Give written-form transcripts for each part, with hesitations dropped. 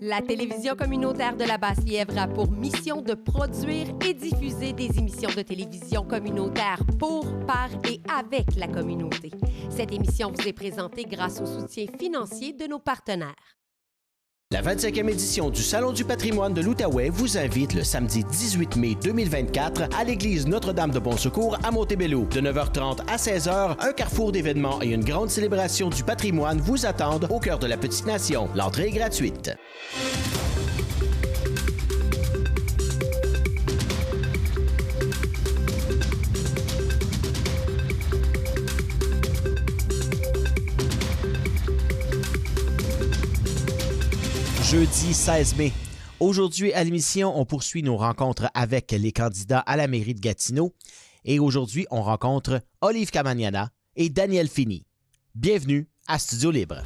La télévision communautaire de la Basse-Lièvre a pour mission de produire et diffuser des émissions de télévision communautaire pour, par et avec la communauté. Cette émission vous est présentée grâce au soutien financier de nos partenaires. La 25e édition du Salon du patrimoine de l'Outaouais vous invite le samedi 18 mai 2024 à l'église Notre-Dame de Bon-Secours à Montebello. De 9h30 à 16h, un carrefour d'événements et une grande célébration du patrimoine vous attendent au cœur de la petite nation. L'entrée est gratuite. Jeudi 16 mai. Aujourd'hui, à l'émission, on poursuit nos rencontres avec les candidats à la mairie de Gatineau. Et aujourd'hui, on rencontre Olive Camagnana et Daniel Fini. Bienvenue à Studio Libre.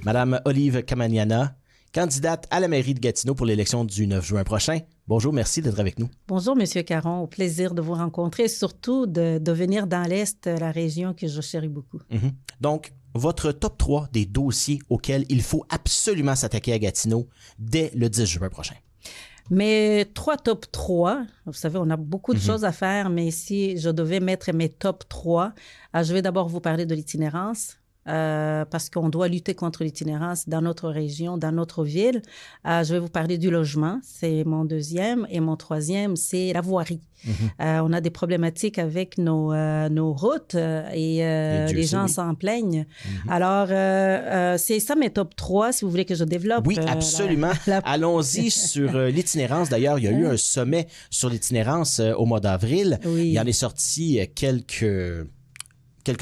Madame Olive Camagnana, candidate à la mairie de Gatineau pour l'élection du 9 juin prochain. Bonjour, merci d'être avec nous. Bonjour, Monsieur Caron. Au plaisir de vous rencontrer et surtout de venir dans l'Est, la région que je chéris beaucoup. Donc, votre top 3 des dossiers auxquels il faut absolument s'attaquer à Gatineau dès le 10 juin prochain. Mes top 3, vous savez, on a beaucoup de choses à faire, mais si je devais mettre mes top 3, je vais d'abord vous parler de l'itinérance. Parce qu'on doit lutter contre l'itinérance dans notre région, dans notre ville. Je vais vous parler du logement, c'est mon deuxième. Et mon troisième, c'est la voirie. On a des problématiques avec nos routes et les gens s'en plaignent. Alors, c'est ça mes top 3, si vous voulez que je développe. Oui, absolument. Allons-y sur l'itinérance. D'ailleurs, il y a eu un sommet sur l'itinérance au mois d'avril. Oui. Il en est sorti quelques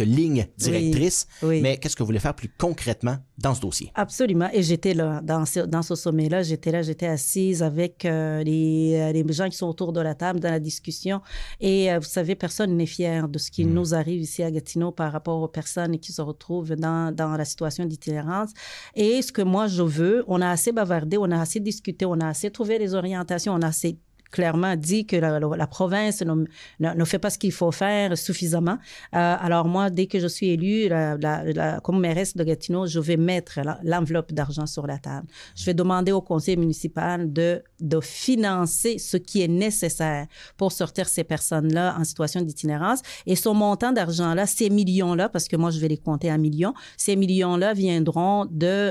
lignes directrices, oui. Mais qu'est-ce que vous voulez faire plus concrètement dans ce dossier? Absolument. Et j'étais là, dans ce sommet-là, j'étais assise avec les gens qui sont autour de la table dans la discussion. Et vous savez, personne n'est fier de ce qui nous arrive ici à Gatineau par rapport aux personnes qui se retrouvent dans la situation d'itinérance. Et ce que moi, je veux, on a assez bavardé, on a assez discuté, on a assez trouvé les orientations, on a assez clairement dit que la province ne fait pas ce qu'il faut faire suffisamment. Alors moi, dès que je suis élue comme mairesse de Gatineau, je vais mettre l'enveloppe d'argent sur la table. Je vais demander au conseil municipal de financer ce qui est nécessaire pour sortir ces personnes-là en situation d'itinérance. Et ce montant d'argent-là, ces millions-là, parce que moi, je vais les compter en millions, ces millions-là viendront des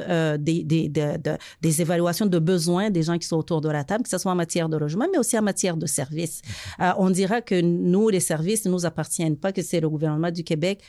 évaluations de besoins des gens qui sont autour de la table, que ce soit en matière de logement, mais aussi en matière de services. On dira que nous, les services ne nous appartiennent pas, que c'est le gouvernement du Québec.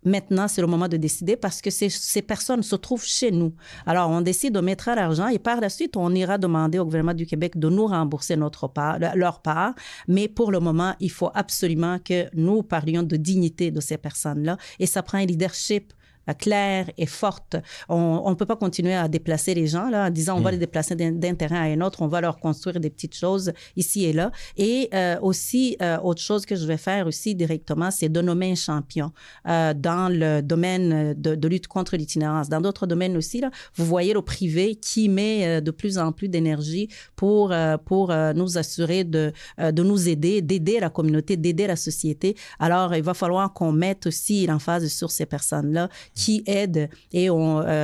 Maintenant, c'est le moment de décider parce que ces personnes se trouvent chez nous. Alors, on décide de mettre l'argent et par la suite, on ira demander au gouvernement du Québec de nous rembourser leur part. Mais pour le moment, il faut absolument que nous parlions de dignité de ces personnes-là et ça prend un leadership claire et forte. On ne peut pas continuer à déplacer les gens là, en disant on va les déplacer d'un terrain à un autre, on va leur construire des petites choses ici et là. Et aussi, autre chose que je vais faire aussi directement, c'est de nommer un champion dans le domaine de lutte contre l'itinérance. Dans d'autres domaines aussi, là, vous voyez le privé qui met de plus en plus d'énergie pour nous assurer de nous aider, d'aider la communauté, d'aider la société. Alors, il va falloir qu'on mette aussi l'emphase sur ces personnes-là qui aident. Et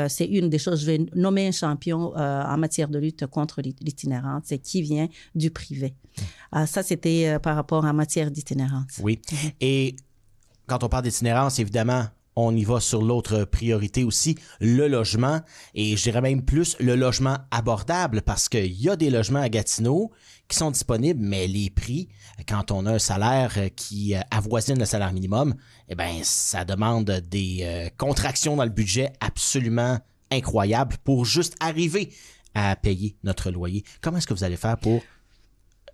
c'est une des choses, je vais nommer un champion en matière de lutte contre l'itinérance, c'est qui vient du privé. Ça, c'était par rapport à matière d'itinérance. Oui. Et quand on parle d'itinérance, évidemment, on y va sur l'autre priorité aussi, le logement. Et je dirais même plus le logement abordable parce qu'il y a des logements à Gatineau qui sont disponibles, mais les prix, quand on a un salaire qui avoisine le salaire minimum, eh bien, ça demande des contractions dans le budget absolument incroyables pour juste arriver à payer notre loyer. Comment est-ce que vous allez faire pour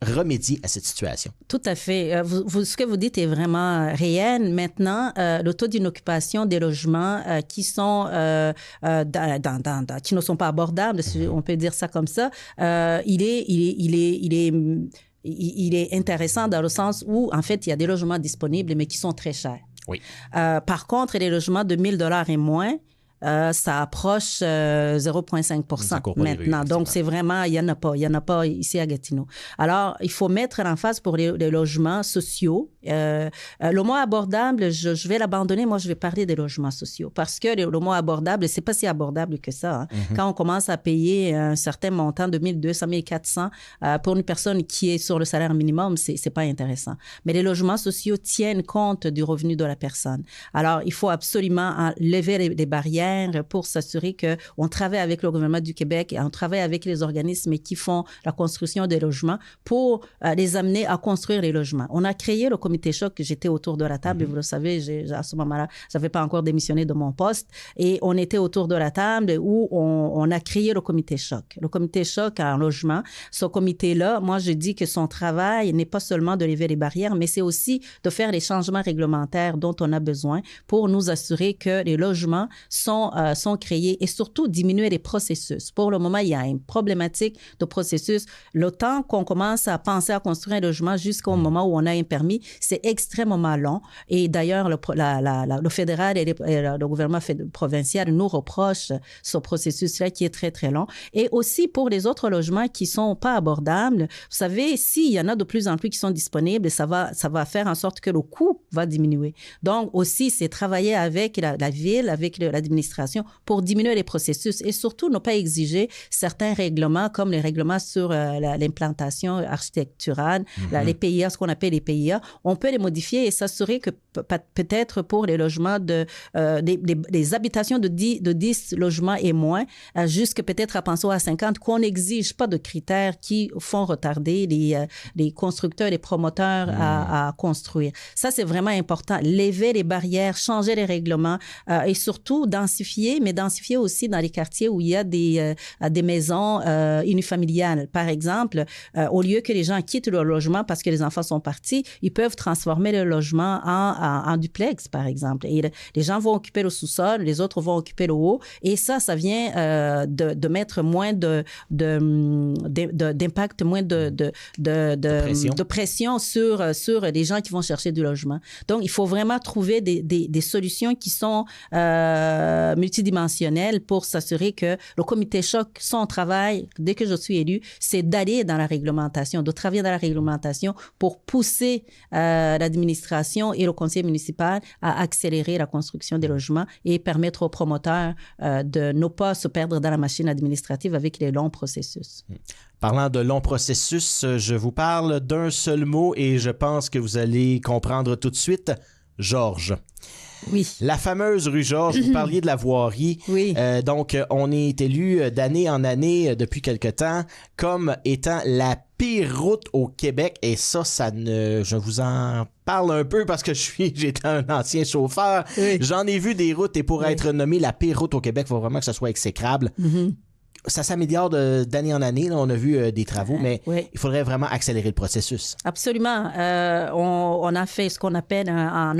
remédier à cette situation? Tout à fait. Ce que vous dites est vraiment réel. Maintenant, le taux d'inoccupation des logements qui sont qui ne sont pas abordables, si on peut dire ça comme ça, il est intéressant dans le sens où, en fait, il y a des logements disponibles, mais qui sont très chers. Oui. Par contre, les logements de 1 000 $ et moins, ça approche 0,5% maintenant. Donc, c'est vraiment, il n'y en a pas ici à Gatineau. Alors, il faut mettre l'emphase pour les logements sociaux. Le mot abordable, je vais l'abandonner. Moi, je vais parler des logements sociaux parce que le mot abordable, c'est pas si abordable que ça. Hein. Quand on commence à payer un certain montant de 1 200, 1 400 pour une personne qui est sur le salaire minimum, c'est pas intéressant. Mais les logements sociaux tiennent compte du revenu de la personne. Alors, il faut absolument lever les barrières pour s'assurer qu'on travaille avec le gouvernement du Québec et on travaille avec les organismes qui font la construction des logements pour les amener à construire les logements. On a créé le comité choc, j'étais autour de la table, et vous le savez, à ce moment-là, je n'avais pas encore démissionné de mon poste, et on était autour de la table où on a créé le comité choc. Le comité choc en logement, ce comité-là, moi, je dis que son travail n'est pas seulement de lever les barrières, mais c'est aussi de faire les changements réglementaires dont on a besoin pour nous assurer que les logements sont créés et surtout diminuer les processus. Pour le moment, il y a une problématique de processus. Le temps qu'on commence à penser à construire un logement jusqu'au moment où on a un permis, c'est extrêmement long. Et d'ailleurs, le fédéral et le gouvernement provincial nous reprochent ce processus-là qui est très, très long. Et aussi pour les autres logements qui ne sont pas abordables, vous savez, s'il y en a de plus en plus qui sont disponibles, ça va faire en sorte que le coût va diminuer. Donc aussi, c'est travailler avec la ville, avec l'administration pour diminuer les processus et surtout ne pas exiger certains règlements comme les règlements sur l'implantation architecturale, les PIA, ce qu'on appelle les PIA. On peut les modifier et s'assurer que peut-être pour les logements des habitations de 10 logements et moins, jusque peut-être à penser à 50, qu'on n'exige pas de critères qui font retarder les constructeurs, les promoteurs à construire. Ça, c'est vraiment important. Lever les barrières, changer les règlements et surtout densifier, mais densifier aussi dans les quartiers où il y a des maisons unifamiliales. Par exemple, au lieu que les gens quittent leur logement parce que les enfants sont partis, ils peuvent transformer le logement en duplex, par exemple. Et les gens vont occuper le sous-sol, les autres vont occuper le haut. Et ça vient de mettre moins d'impact, moins de pression sur les gens qui vont chercher du logement. Donc, il faut vraiment trouver des solutions qui sont multidimensionnelles pour s'assurer que le comité choc, son travail, dès que je suis élue, c'est d'aller dans la réglementation, de travailler dans la réglementation pour pousser l'administration et le conseil municipal à accélérer la construction des logements et permettre aux promoteurs de ne pas se perdre dans la machine administrative avec les longs processus. Parlant de longs processus, je vous parle d'un seul mot et je pense que vous allez comprendre tout de suite. Georges. Oui. La fameuse rue Georges, vous parliez de la voirie. Oui. Donc, on est élu d'année en année depuis quelque temps comme étant la pire route au Québec. Et je vous en parle un peu parce que j'étais un ancien chauffeur. Oui. J'en ai vu des routes et pour être nommé la pire route au Québec, il faut vraiment que ce soit exécrable. Ça s'améliore d'année en année. Là, on a vu des travaux, mais il faudrait vraiment accélérer le processus. Absolument. On a fait ce qu'on appelle dans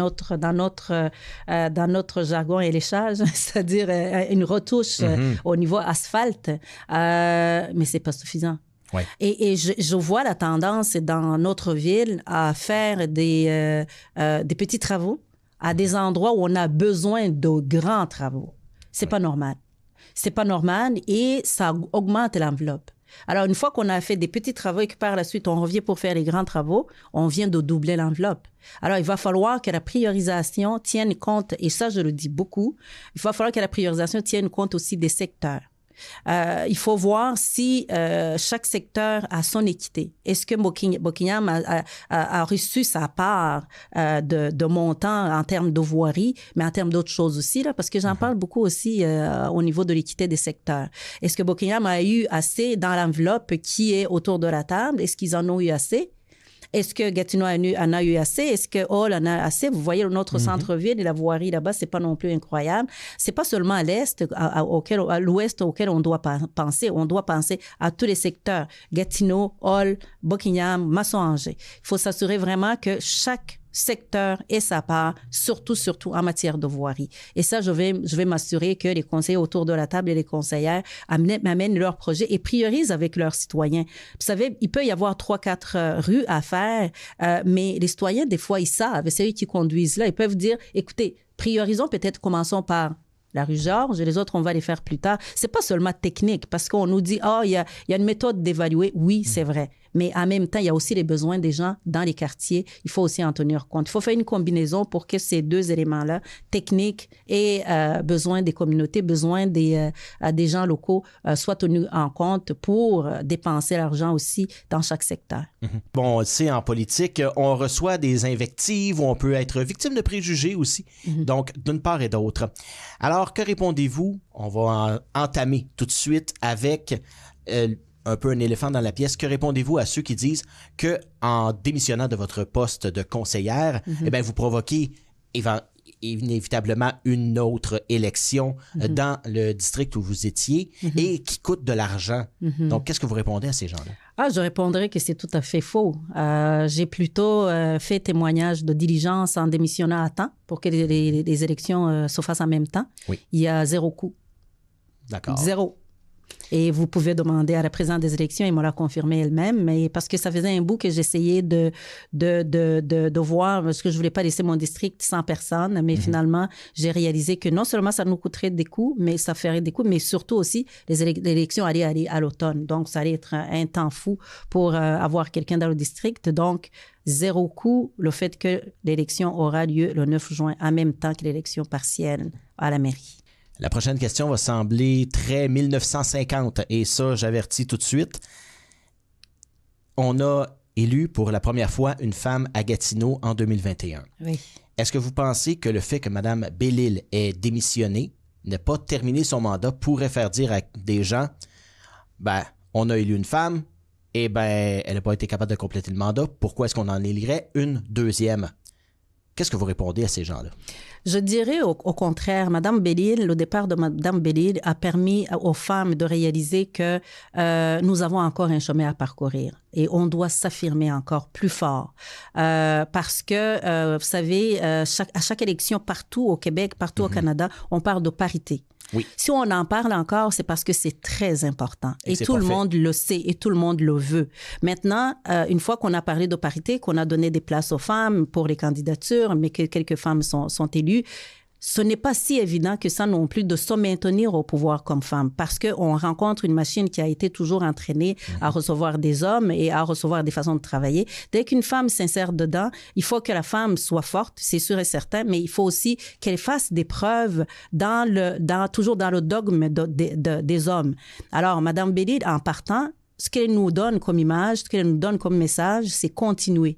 notre jargon éléchage, c'est-à-dire une retouche au niveau asphalte, mais c'est pas suffisant. Ouais. Et je vois la tendance dans notre ville à faire des petits travaux à des endroits où on a besoin de grands travaux. C'est pas normal. C'est pas normal et ça augmente l'enveloppe. Alors, une fois qu'on a fait des petits travaux et que par la suite, on revient pour faire les grands travaux, on vient de doubler l'enveloppe. Alors, il va falloir que la priorisation tienne compte, et ça, je le dis beaucoup, il va falloir que la priorisation tienne compte aussi des secteurs. Il faut voir si chaque secteur a son équité. Est-ce que Buckingham a reçu sa part de montant en termes de voirie, mais en termes d'autres choses aussi, là, parce que j'en parle beaucoup aussi au niveau de l'équité des secteurs. Est-ce que Buckingham a eu assez dans l'enveloppe qui est autour de la table? Est-ce qu'ils en ont eu assez? Est-ce que Gatineau en a eu assez? Est-ce que Hall en a assez? Vous voyez, notre centre-ville et la voirie là-bas, c'est pas non plus incroyable. C'est pas seulement à l'Est, à l'Ouest auquel on doit penser. On doit penser à tous les secteurs. Gatineau, Hall, Buckingham, Masson-Angers. Il faut s'assurer vraiment que chaque secteur et sa part, surtout en matière de voirie. Et ça, je vais m'assurer que les conseillers autour de la table et les conseillères m'amènent leurs projets et priorisent avec leurs citoyens. Vous savez, il peut y avoir 3-4 rues à faire, mais les citoyens, des fois, ils savent, c'est eux qui conduisent là. Ils peuvent dire, écoutez, priorisons peut-être, commençons par la rue Georges, et les autres, on va les faire plus tard. C'est pas seulement technique, parce qu'on nous dit, il y a une méthode d'évaluer. Oui, c'est vrai. Mais en même temps, il y a aussi les besoins des gens dans les quartiers. Il faut aussi en tenir compte. Il faut faire une combinaison pour que ces deux éléments-là, technique et besoin des communautés, besoin des gens locaux, soient tenus en compte pour dépenser l'argent aussi dans chaque secteur. Bon, on le sait, en politique, on reçoit des invectives, on peut être victime de préjugés aussi. Donc, d'une part et d'autre. Alors, que répondez-vous? On va entamer tout de suite avec... un peu un éléphant dans la pièce. Que répondez-vous à ceux qui disent que en démissionnant de votre poste de conseillère, eh bien, vous provoquez inévitablement une autre élection dans le district où vous étiez et qui coûte de l'argent. Donc, qu'est-ce que vous répondez à ces gens-là? Je répondrai que c'est tout à fait faux. J'ai plutôt fait témoignage de diligence en démissionnant à temps pour que les élections se fassent en même temps. Oui. Il y a 0 coût. D'accord. 0. Et vous pouvez demander à la présidente des élections, elle me l'a confirmé elle-même, mais parce que ça faisait un bout que j'essayais de voir, parce que je voulais pas laisser mon district sans personne, mais finalement, j'ai réalisé que non seulement ça nous coûterait des coûts, mais ça ferait des coûts, mais surtout aussi, les élections allaient aller à l'automne. Donc, ça allait être un temps fou pour avoir quelqu'un dans le district. Donc, 0 coût, le fait que l'élection aura lieu le 9 juin, en même temps que l'élection partielle à la mairie. La prochaine question va sembler très 1950 et ça, j'avertis tout de suite. On a élu pour la première fois une femme à Gatineau en 2021. Oui. Est-ce que vous pensez que le fait que Mme Bellil ait démissionné, n'ait pas terminé son mandat, pourrait faire dire à des gens, on a élu une femme, et elle n'a pas été capable de compléter le mandat, pourquoi est-ce qu'on en élirait une deuxième? Qu'est-ce que vous répondez à ces gens-là? Je dirais au contraire, Mme Bellil, le départ de Mme Bellil a permis aux femmes de réaliser que nous avons encore un chemin à parcourir et on doit s'affirmer encore plus fort. Parce que, vous savez, à chaque élection partout au Québec, partout au Canada, on parle de parité. Oui. Si on en parle encore, c'est parce que c'est très important. Et c'est tout le fait. monde le sait et tout le monde le veut. Maintenant, une fois qu'on a parlé de parité, qu'on a donné des places aux femmes pour les candidatures, mais que quelques femmes sont élues, ce n'est pas si évident que ça non plus de se maintenir au pouvoir comme femme parce qu'on rencontre une machine qui a été toujours entraînée à recevoir des hommes et à recevoir des façons de travailler. Dès qu'une femme s'insère dedans, il faut que la femme soit forte, c'est sûr et certain, mais il faut aussi qu'elle fasse des preuves toujours dans le dogme des hommes. Alors, Mme Bellil, en partant, ce qu'elle nous donne comme image, ce qu'elle nous donne comme message, c'est continuer.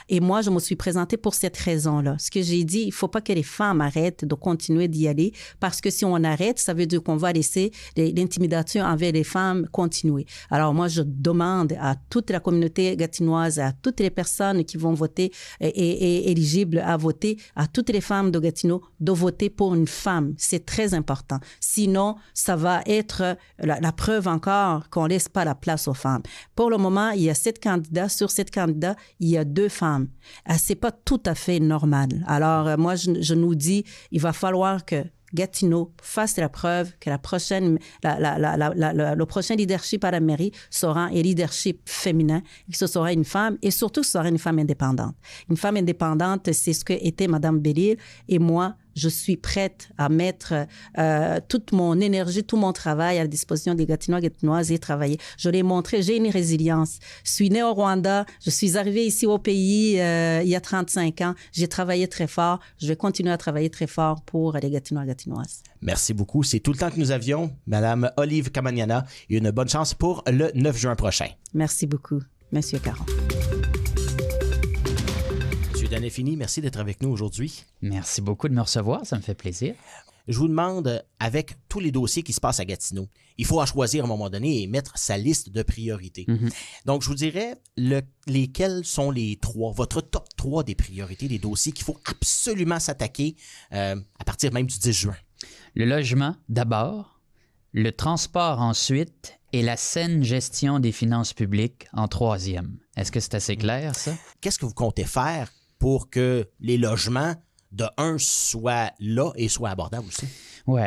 Et moi, je me suis présentée pour cette raison-là. Ce que j'ai dit, il ne faut pas que les femmes arrêtent de continuer d'y aller parce que si on arrête, ça veut dire qu'on va laisser l'intimidation envers les femmes continuer. Alors moi, je demande à toute la communauté gatinoise, à toutes les personnes qui vont voter et éligibles à voter, à toutes les femmes de Gatineau, de voter pour une femme. C'est très important. Sinon, ça va être la preuve encore qu'on ne laisse pas la place aux femmes. Pour le moment, il y a 7 candidats. Sur 7 candidats, il y a 2 femmes. C'est pas tout à fait normal. Alors, moi, je nous dis, il va falloir que Gatineau fasse la preuve que le prochain leadership à la mairie sera un leadership féminin, que ce sera une femme et surtout que ce sera une femme indépendante. Une femme indépendante, c'est ce que était Mme Bellil et moi, je suis prête à mettre toute mon énergie, tout mon travail à la disposition des Gatinois et Gatinoises et travailler. Je l'ai montré, j'ai une résilience. Je suis née au Rwanda, je suis arrivée ici au pays il y a 35 ans. J'ai travaillé très fort. Je vais continuer à travailler très fort pour les Gatinois et Gatinoises. Merci beaucoup. C'est tout le temps que nous avions. Madame Olive Kamaniana, et une bonne chance pour le 9 juin prochain. Merci beaucoup, Monsieur Caron. Daniel Fini, merci d'être avec nous aujourd'hui. Merci beaucoup de me recevoir, ça me fait plaisir. Je vous demande, avec tous les dossiers qui se passent à Gatineau, il faut en choisir à un moment donné et mettre sa liste de priorités. Donc, je vous dirais lesquels sont votre top 3 des priorités, des dossiers qu'il faut absolument s'attaquer à partir même du 10 juin. Le logement d'abord, le transport ensuite et la saine gestion des finances publiques en 3e. Est-ce que c'est assez clair, ça? Qu'est-ce que vous comptez faire pour que les logements, de un, soient là et soient abordables aussi? Oui,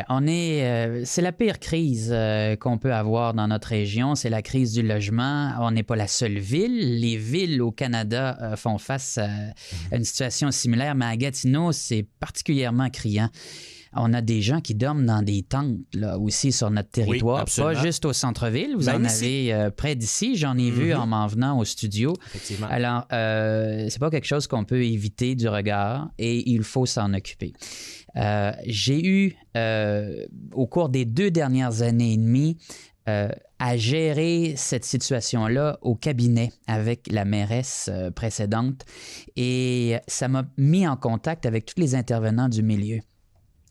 c'est la pire crise qu'on peut avoir dans notre région, c'est la crise du logement. On n'est pas la seule ville. Les villes au Canada font face à une situation similaire, mais à Gatineau, c'est particulièrement criant. on a des gens qui dorment dans des tentes là, aussi sur notre territoire, absolument. pas juste au centre-ville. Vous Même en ici. avez près d'ici. J'en ai vu en m'en venant au studio. Effectivement. Alors, c'est pas quelque chose qu'on peut éviter du regard et il faut s'en occuper. J'ai eu, au cours des 2 dernières années et demie, à gérer cette situation-là au cabinet avec la mairesse précédente et ça m'a mis en contact avec tous les intervenants du milieu.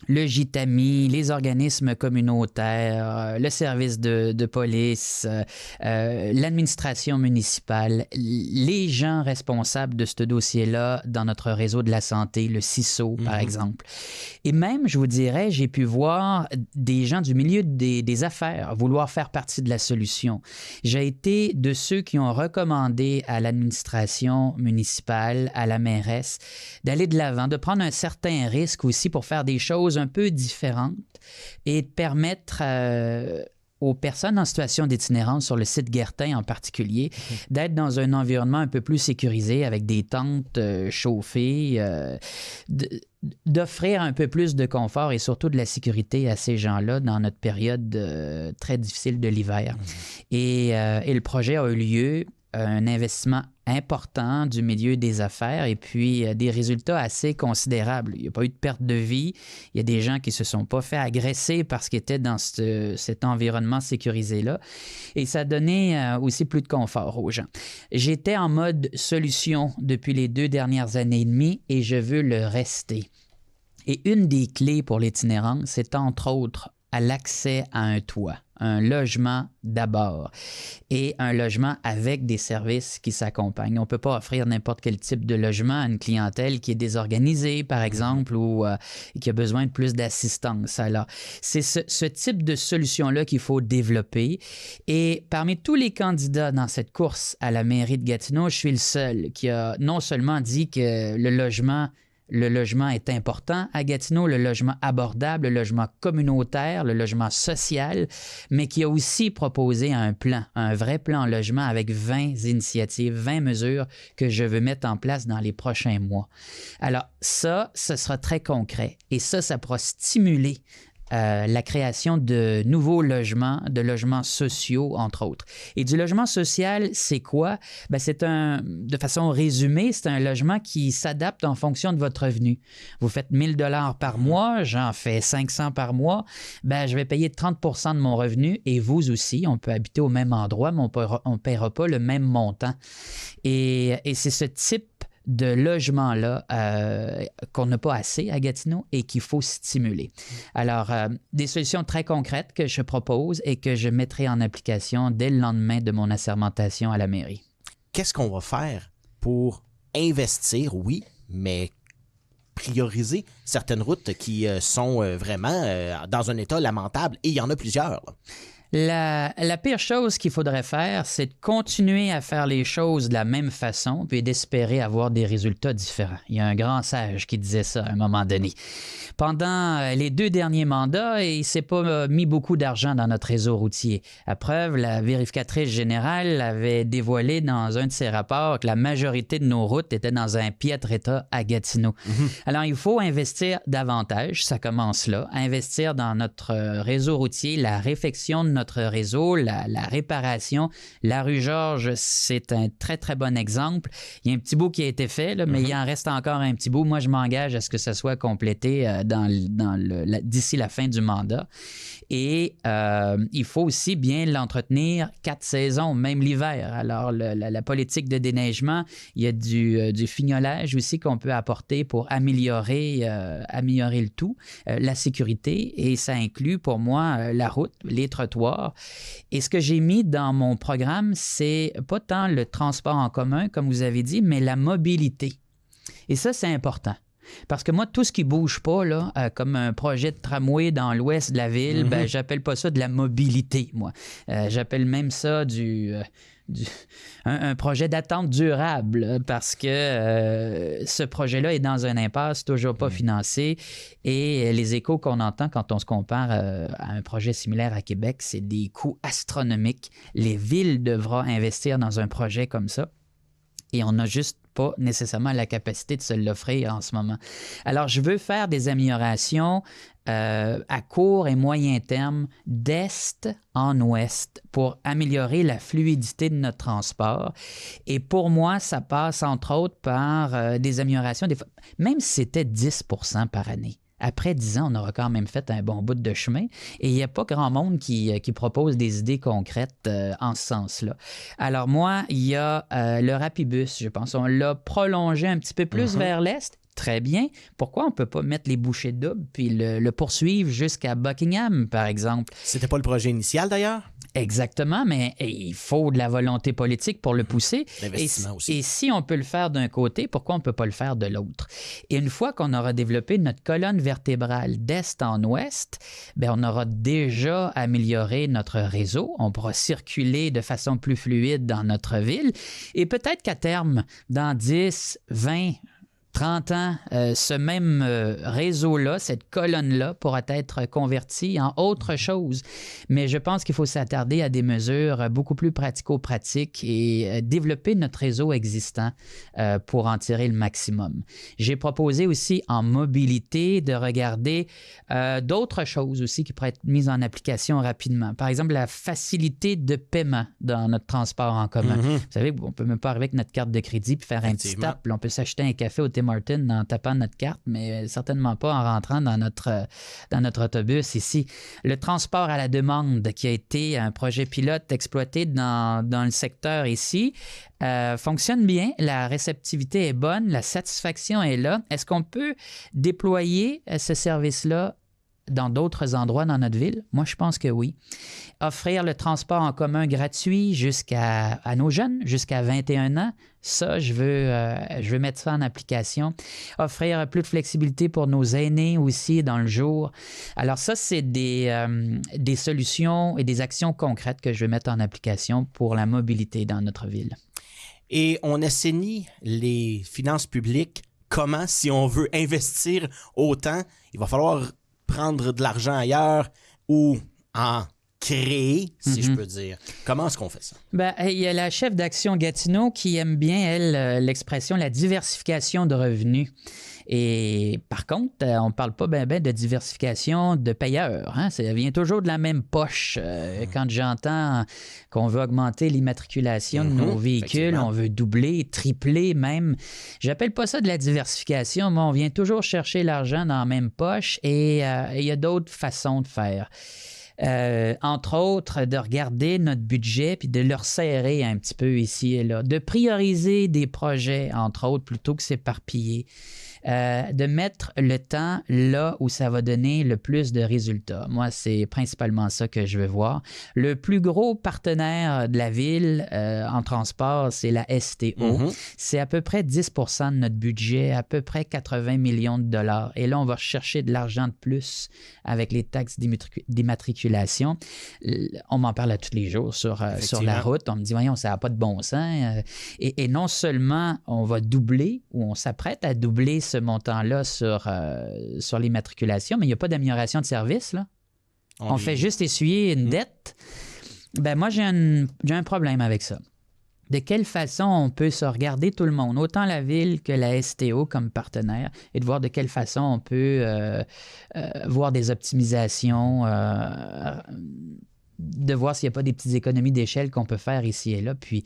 Le JITAMI, les organismes communautaires, le service de police, l'administration municipale, les gens responsables de ce dossier-là dans notre réseau de la santé, le CISO, par exemple. Et même, je vous dirais, j'ai pu voir des gens du milieu des affaires vouloir faire partie de la solution. J'ai été de ceux qui ont recommandé à l'administration municipale, à la mairesse, d'aller de l'avant, de prendre un certain risque aussi pour faire des choses un peu différentes et de permettre aux personnes en situation d'itinérance sur le site Guertin en particulier d'être dans un environnement un peu plus sécurisé avec des tentes chauffées, d'offrir un peu plus de confort et surtout de la sécurité à ces gens-là dans notre période très difficile de l'hiver. Et le projet a eu lieu, un investissement important du milieu des affaires et puis des résultats assez considérables. Il n'y a pas eu de perte de vie. Il y a des gens qui ne se sont pas fait agresser parce qu'ils étaient dans cet environnement sécurisé-là. Et ça donnait aussi plus de confort aux gens. J'étais en mode solution depuis les 2 dernières années et demie et je veux le rester. Et une des clés pour l'itinérance, c'est entre autres à l'accès à un toit, un logement d'abord et un logement avec des services qui s'accompagnent. On ne peut pas offrir n'importe quel type de logement à une clientèle qui est désorganisée, par exemple, ou qui a besoin de plus d'assistance. Alors, c'est ce type de solution-là qu'il faut développer. Et parmi tous les candidats dans cette course à la mairie de Gatineau, je suis le seul qui a non seulement dit que le logement est important à Gatineau, le logement abordable, le logement communautaire, le logement social, mais qui a aussi proposé un plan, un vrai plan logement avec 20 initiatives, 20 mesures que je veux mettre en place dans les prochains mois. Alors ça, ce sera très concret et ça pourra stimuler la création de nouveaux logements, de logements sociaux, entre autres. Et du logement social, c'est quoi? Bien, de façon résumée, c'est un logement qui s'adapte en fonction de votre revenu. Vous faites 1 000 $ par mois, j'en fais 500 par mois, bien, je vais payer 30 % de mon revenu et vous aussi, on peut habiter au même endroit, mais on ne paiera pas le même montant. Et c'est ce type de logement-là qu'on n'a pas assez à Gatineau et qu'il faut stimuler. Alors, des solutions très concrètes que je propose et que je mettrai en application dès le lendemain de mon assermentation à la mairie. Qu'est-ce qu'on va faire pour investir, oui, mais prioriser certaines routes qui sont vraiment dans un état lamentable, et il y en a plusieurs, là. La pire chose qu'il faudrait faire, c'est de continuer à faire les choses de la même façon puis d'espérer avoir des résultats différents. Il y a un grand sage qui disait ça à un moment donné. Pendant les 2 derniers mandats, il ne s'est pas mis beaucoup d'argent dans notre réseau routier. À preuve, la vérificatrice générale avait dévoilé dans un de ses rapports que la majorité de nos routes étaient dans un piètre état à Gatineau. Alors, il faut investir davantage, ça commence là, investir dans notre réseau routier, la réfection de notre réseau, la réparation. La rue Georges, c'est un très, très bon exemple. Il y a un petit bout qui a été fait, là, mais il en reste encore un petit bout. Moi, je m'engage à ce que ça soit complété d'ici la fin du mandat. Et il faut aussi bien l'entretenir 4 saisons, même l'hiver. Alors, la politique de déneigement, il y a du fignolage aussi qu'on peut apporter pour améliorer le tout, la sécurité, et ça inclut pour moi la route, les trottoirs. Et ce que j'ai mis dans mon programme, c'est pas tant le transport en commun, comme vous avez dit, mais la mobilité. Et ça, c'est important. Parce que moi, tout ce qui ne bouge pas, là, comme un projet de tramway dans l'ouest de la ville, ben, j'appelle pas ça de la mobilité, moi. J'appelle même ça un projet d'attente durable, parce que ce projet-là est dans un impasse, toujours pas financé, et les échos qu'on entend quand on se compare à un projet similaire à Québec, c'est des coûts astronomiques. Les villes devront investir dans un projet comme ça, et on n'a juste pas nécessairement la capacité de se l'offrir en ce moment. Alors, je veux faire des améliorations à court et moyen terme d'est en ouest pour améliorer la fluidité de notre transport. Et pour moi, ça passe entre autres par des améliorations, même si c'était 10 % par année. Après 10 ans, on aura quand même fait un bon bout de chemin et il n'y a pas grand monde qui propose des idées concrètes en ce sens-là. Alors moi, il y a le Rapibus, je pense. On l'a prolongé un petit peu plus vers l'est. Très bien. Pourquoi on ne peut pas mettre les bouchées doubles puis le poursuivre jusqu'à Buckingham, par exemple? C'était pas le projet initial, d'ailleurs? Exactement, mais il faut de la volonté politique pour le pousser. L'investissement aussi. Et si on peut le faire d'un côté, pourquoi on ne peut pas le faire de l'autre? Et une fois qu'on aura développé notre colonne vertébrale d'est en ouest, bien, on aura déjà amélioré notre réseau. On pourra circuler de façon plus fluide dans notre ville. Et peut-être qu'à terme, dans 10, 20, 30 ans, ce même réseau-là, cette colonne-là pourra être convertie en autre chose. Mais je pense qu'il faut s'attarder à des mesures beaucoup plus pratico-pratiques et développer notre réseau existant pour en tirer le maximum. J'ai proposé aussi en mobilité de regarder d'autres choses aussi qui pourraient être mises en application rapidement. Par exemple, la facilité de paiement dans notre transport en commun. Vous savez, on ne peut même pas arriver avec notre carte de crédit puis faire un petit tap. Puis on peut s'acheter un café au Tim Hortons en tapant notre carte, mais certainement pas en rentrant dans notre autobus ici. Le transport à la demande qui a été un projet pilote exploité dans le secteur ici fonctionne bien. La réceptivité est bonne, la satisfaction est là. Est-ce qu'on peut déployer ce service-là dans d'autres endroits dans notre ville? Moi, je pense que oui. Offrir le transport en commun gratuit à nos jeunes, jusqu'à 21 ans, ça, je veux mettre ça en application. Offrir plus de flexibilité pour nos aînés aussi dans le jour. Alors ça, c'est des solutions et des actions concrètes que je veux mettre en application pour la mobilité dans notre ville. Et on assainit les finances publiques. Comment, si on veut investir autant, il va falloir prendre de l'argent ailleurs ou en créer, si je peux dire. Comment est-ce qu'on fait ça? Bien, il y a la chef d'Action Gatineau qui aime bien, elle, l'expression la diversification de revenus. Et par contre, on ne parle pas ben de diversification de payeurs. Hein? Ça vient toujours de la même poche. Quand j'entends qu'on veut augmenter l'immatriculation de nos véhicules, on veut doubler, tripler même. J'appelle pas ça de la diversification, mais on vient toujours chercher l'argent dans la même poche et il y a d'autres façons de faire. Entre autres, de regarder notre budget puis de le resserrer un petit peu ici et là, de prioriser des projets, entre autres, plutôt que s'éparpiller. De mettre le temps là où ça va donner le plus de résultats. Moi, c'est principalement ça que je veux voir. Le plus gros partenaire de la ville en transport, c'est la STO. C'est à peu près 10 % de notre budget, à peu près 80 millions de dollars. Et là, on va chercher de l'argent de plus avec les taxes d'immatriculation. On m'en parle à tous les jours sur la route. On me dit, voyons, ça n'a pas de bon sens. Et non seulement on va doubler ou on s'apprête à doubler ce montant-là sur l'immatriculation, mais il n'y a pas d'amélioration de service, là. On fait juste essuyer une dette. Ben moi, j'ai un problème avec ça. De quelle façon on peut se regarder tout le monde, autant la ville que la STO comme partenaire, et de voir de quelle façon on peut voir des optimisations, de voir s'il n'y a pas des petites économies d'échelle qu'on peut faire ici et là. Puis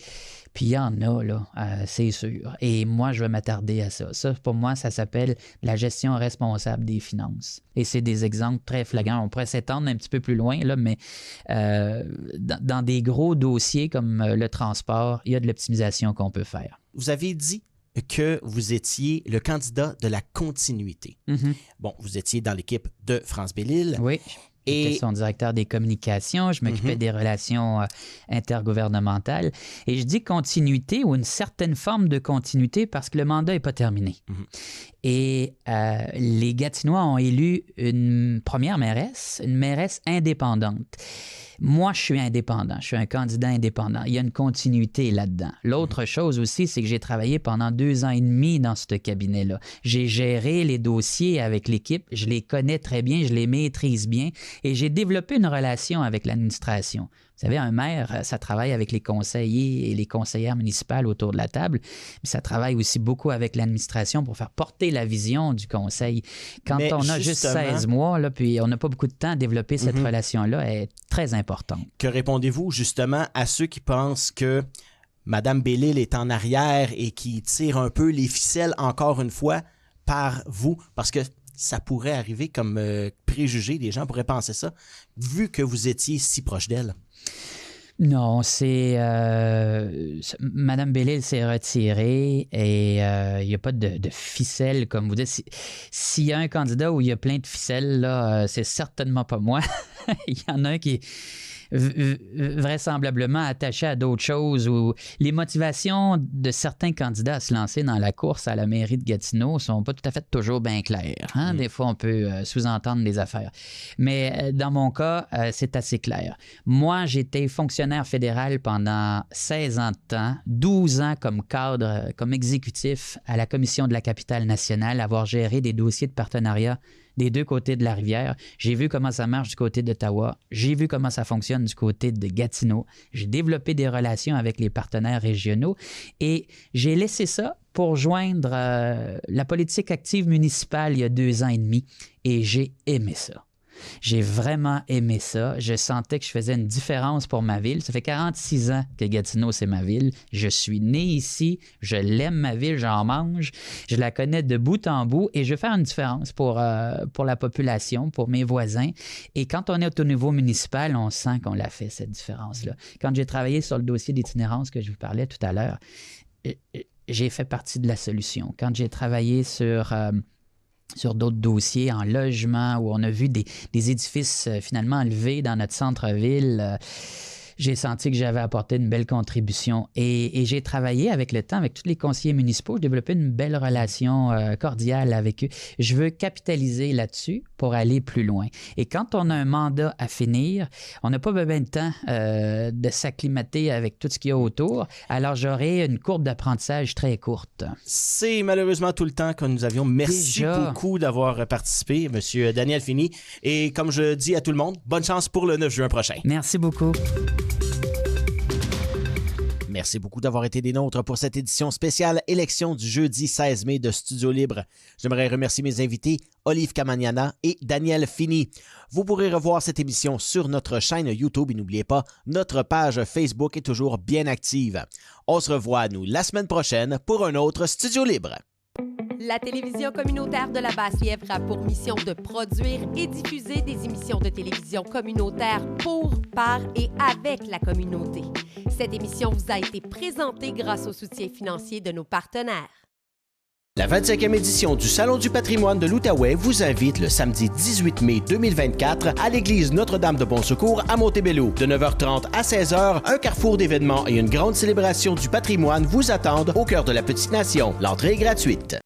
il y en a, là, c'est sûr. Et moi, je vais m'attarder à ça. Ça, pour moi, ça s'appelle la gestion responsable des finances. Et c'est des exemples très flagrants. On pourrait s'étendre un petit peu plus loin, là, mais dans des gros dossiers comme le transport, il y a de l'optimisation qu'on peut faire. Vous avez dit que vous étiez le candidat de la continuité. Bon, vous étiez dans l'équipe de France Belle-Île. Oui. J'étais son directeur des communications, je m'occupais des relations intergouvernementales. Et je dis continuité ou une certaine forme de continuité parce que le mandat n'est pas terminé. Et les Gatinois ont élu une première mairesse, une mairesse indépendante. Moi, je suis indépendant, je suis un candidat indépendant. Il y a une continuité là-dedans. L'autre chose aussi, c'est que j'ai travaillé pendant 2 ans et demi dans ce cabinet-là. J'ai géré les dossiers avec l'équipe, je les connais très bien, je les maîtrise bien et j'ai développé une relation avec l'administration. Vous savez, un maire, ça travaille avec les conseillers et les conseillères municipales autour de la table, mais ça travaille aussi beaucoup avec l'administration pour faire porter c'est la vision du conseil. Quand Mais on a juste 16 mois, là, puis on n'a pas beaucoup de temps à développer cette relation-là, elle est très importante. Que répondez-vous justement à ceux qui pensent que Mme Bellil est en arrière et qui tire un peu les ficelles, encore une fois, par vous? Parce que ça pourrait arriver comme préjugé, les gens pourraient penser ça, vu que vous étiez si proche d'elle. Non, c'est... Mme Bellil s'est retirée et il n'y a pas de ficelle, comme vous dites. S'il y a un candidat où il y a plein de ficelles, là, c'est certainement pas moi. Il y en a un qui est vraisemblablement attaché à d'autres choses, ou les motivations de certains candidats à se lancer dans la course à la mairie de Gatineau ne sont pas tout à fait toujours bien claires. Hein? Des fois, on peut sous-entendre des affaires. Mais dans mon cas, c'est assez clair. Moi, j'étais fonctionnaire fédéral pendant 16 ans de temps, 12 ans comme cadre, comme exécutif à la Commission de la capitale nationale, avoir géré des dossiers de partenariat des deux côtés de la rivière. J'ai vu comment ça marche du côté d'Ottawa. J'ai vu comment ça fonctionne du côté de Gatineau. J'ai développé des relations avec les partenaires régionaux et j'ai laissé ça pour joindre la politique active municipale il y a 2 ans et demi et j'ai aimé ça. J'ai vraiment aimé ça. Je sentais que je faisais une différence pour ma ville. Ça fait 46 ans que Gatineau, c'est ma ville. Je suis né ici. Je l'aime, ma ville. J'en mange. Je la connais de bout en bout et je veux faire une différence pour la population, pour mes voisins. Et quand on est au niveau municipal, on sent qu'on l'a fait, cette différence-là. Quand j'ai travaillé sur le dossier d'itinérance que je vous parlais tout à l'heure, j'ai fait partie de la solution. Quand j'ai travaillé sur d'autres dossiers en logement où on a vu des édifices finalement enlevés dans notre centre-ville, j'ai senti que j'avais apporté une belle contribution. Et j'ai travaillé avec le temps avec tous les conseillers municipaux. J'ai développé une belle relation cordiale avec eux. Je veux capitaliser là-dessus pour aller plus loin. Et quand on a un mandat à finir, on n'a pas besoin de temps de s'acclimater avec tout ce qu'il y a autour. Alors, j'aurai une courbe d'apprentissage très courte. C'est malheureusement tout le temps que nous avions. Merci beaucoup d'avoir participé, M. Daniel Fini. Et comme je dis à tout le monde, bonne chance pour le 9 juin prochain. Merci beaucoup. Merci beaucoup d'avoir été des nôtres pour cette édition spéciale élection du jeudi 16 mai de Studio Libre. J'aimerais remercier mes invités, Olive Camagnana et Daniel Fini. Vous pourrez revoir cette émission sur notre chaîne YouTube et n'oubliez pas, notre page Facebook est toujours bien active. On se revoit, nous, la semaine prochaine pour un autre Studio Libre. La télévision communautaire de la Basse-Lièvre a pour mission de produire et diffuser des émissions de télévision communautaire pour, par et avec la communauté. Cette émission vous a été présentée grâce au soutien financier de nos partenaires. La 25e édition du Salon du patrimoine de l'Outaouais vous invite le samedi 18 mai 2024 à l'église Notre-Dame de Bon-Secours à Montebello. De 9h30 à 16h, un carrefour d'événements et une grande célébration du patrimoine vous attendent au cœur de la petite nation. L'entrée est gratuite.